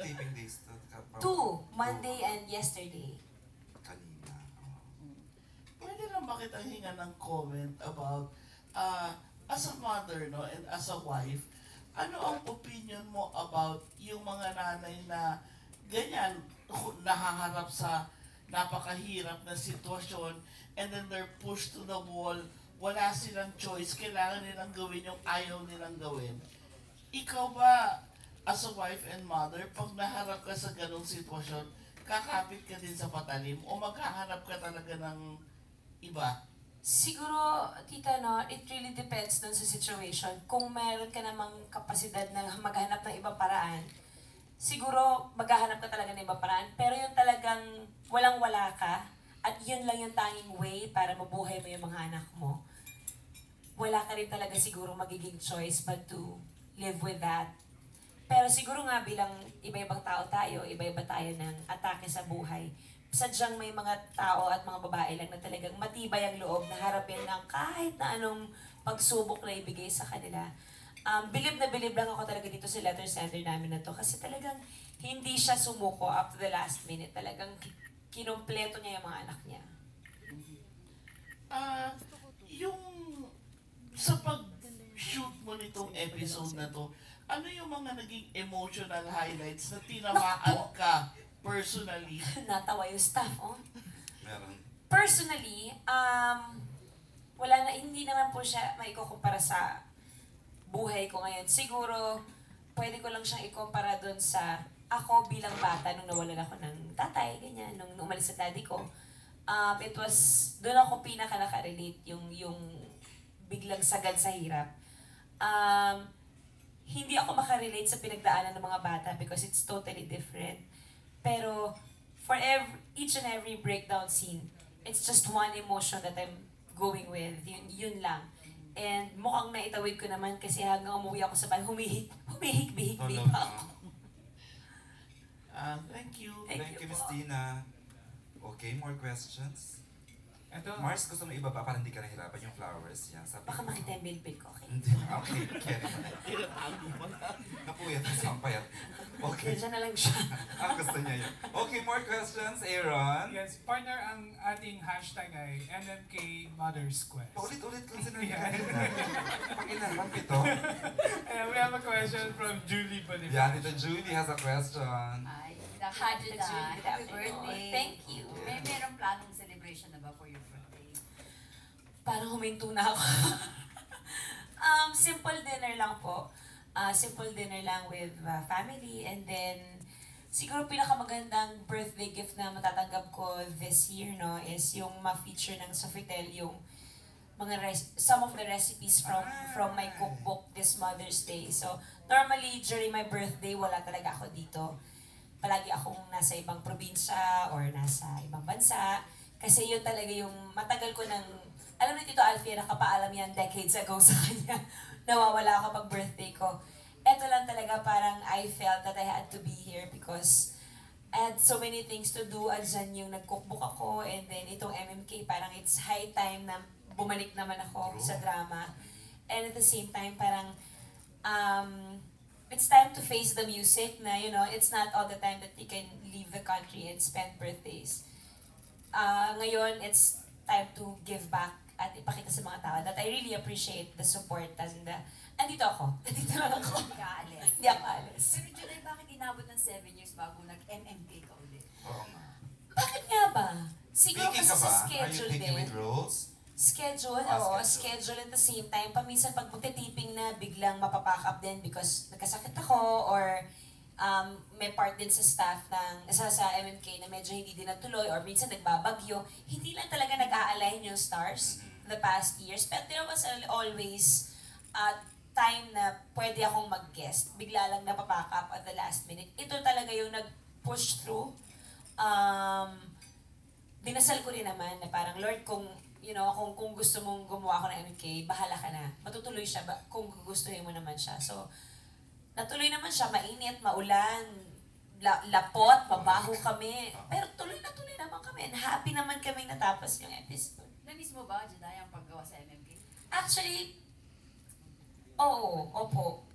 taping days? Two, Monday and yesterday. Kanina. Pwede lang ba kitang hinga ng comment about, as a mother, no, and as a wife, ano ang opinion mo about yung mga nanay na ganyan, nahaharap sa napakahirap na sitwasyon, and then they're pushed to the wall, wala silang choice, kailangan nilang gawin yung ayaw nilang gawin. Ikaw ba, as a wife and mother, pag naharap ka sa ganong sitwasyon, kakapit ka din sa patalim o maghahanap ka talaga ng iba? Siguro, tita, no, it really depends dun sa situation. Kung meron ka namang kapasidad na maghanap ng ibang paraan, siguro maghahanap ka talaga ng ibang paraan. Pero yung talagang walang-wala ka, at yun lang yung tanging way para mabuhay mo yung mga anak mo, wala ka rin talaga siguro magiging choice but to live with that. Pero siguro nga bilang iba-ibang tao tayo, iba-iba tayo ng atake sa buhay, sadyang may mga tao at mga babae lang na talagang matibay ang loob na harapin ng kahit na anong pagsubok na ibigay sa kanila. Bilib na bilib lang ako talaga dito sa letter center namin na to kasi talagang hindi siya sumuko up to the last minute. Talagang kinumpleto niya yung mga anak niya. Yung sa pag-shoot mo nitong episode na to, ano yung mga naging emotional highlights na tinamaan ka personally? Natawa yung staff, oh. Meron. Personally, wala na, hindi naman po siya maikukumpara sa buhay ko ngayon. Siguro, pwede ko lang siyang ikumpara dun sa ako bilang bata nung nawalan ako ng tatay, ganyan, nung umalis sa daddy ko. It was, dun ako pinaka nakarelate, yung biglang sagad sa hirap. Hindi ako makarelate sa pinagdaanan ng mga bata because it's totally different. Pero for each and every breakdown scene, it's just one emotion that I'm going with. Yun lang. And mukhang naitawid ko naman kasi hanggang umuwi ako sa bahay, humihik-bihik pa ako. Thank you. Thank you, Miss Tina. Okay, more questions? Ito, Mars, gusto mo ibaba para hindi ka nahirapan yung flowers niya. Sabi Baka mo. makita yung bilbil ko, okay? Hindi. Okay, carry mo na. Tinatago mo na. Napuyat sa payat. Okay. Diyan na lang siya. Gusto niya yun. Okay, more questions, Aaron? yes, partner, ang ating hashtag ay MMK Mother's Quest. Paulit-ulit kung sinabi ka nila. Pag inaram ito. And we have a question from Julie Bonifacio. Yan, ito Julie has a question. Ay, Hi, Judy, Judy. happy birthday. Thank you. Merong planong celebration na ba for your birthday? Parang huminto na ako. Simple dinner lang po. Simple dinner lang with family. And then, siguro pinakamagandang birthday gift na matatanggap ko this year, no, is yung ma-feature ng Sofitel yung mga some of the recipes from my cookbook this Mother's Day. So, normally, during my birthday, wala talaga ako dito. Palagi akong nasa ibang probinsya or nasa ibang bansa. Kasi yun talaga yung matagal ko nang, alam ni Tito Alfie, nakapaalam yan decades ago sa kanya. Nawawala ako pag birthday ko. Eto lang talaga parang I felt that I had to be here because I had so many things to do. Andyan yung nag-cookbook ako and then itong MMK, parang it's high time na bumalik naman ako sa drama. And at the same time, parang it's time to face the music na, you know, it's not all the time that you can leave the country and spend birthdays. Ngayon, it's time to give back at ipakita sa mga tao that I really appreciate the support and andito ako. Andito lang ako. Hindi ka aalis. Hindi ako alis. Pero July, bakit inabot ng 7 years bago nag-MMK ka ulit? Oo nga. Bakit nga ba? Siguro Speaking kasi ka sa ba? Are you schedule taking din. with rules? Schedule, Ah, oo. schedule. Schedule at the same time. Paminsan pag magte-taping na, biglang mapapack up din because nagkasakit ako or may part din sa staff ng sa MMK na medyo hindi din natuloy or minsan nagbabagyo. Hindi lang talaga nag-a-align yung stars the past years. But there was always time na pwede akong mag-guest. Bigla lang napapack up at the last minute. Ito talaga yung nag-push through. Dinasal ko rin naman na parang, Lord, kung kung gusto mong gumawa ako ng MMK, bahala ka na. Matutuloy siya kung gugustuhin mo naman siya. So, natuloy naman siya. Mainit, maulan, lapot, mabaho kami. Pero tuloy na tuloy naman kami. And happy naman kami natapos yung episode. Na-miss mo ba, July, ang paggawa sa MMK? Actually, oo, opo.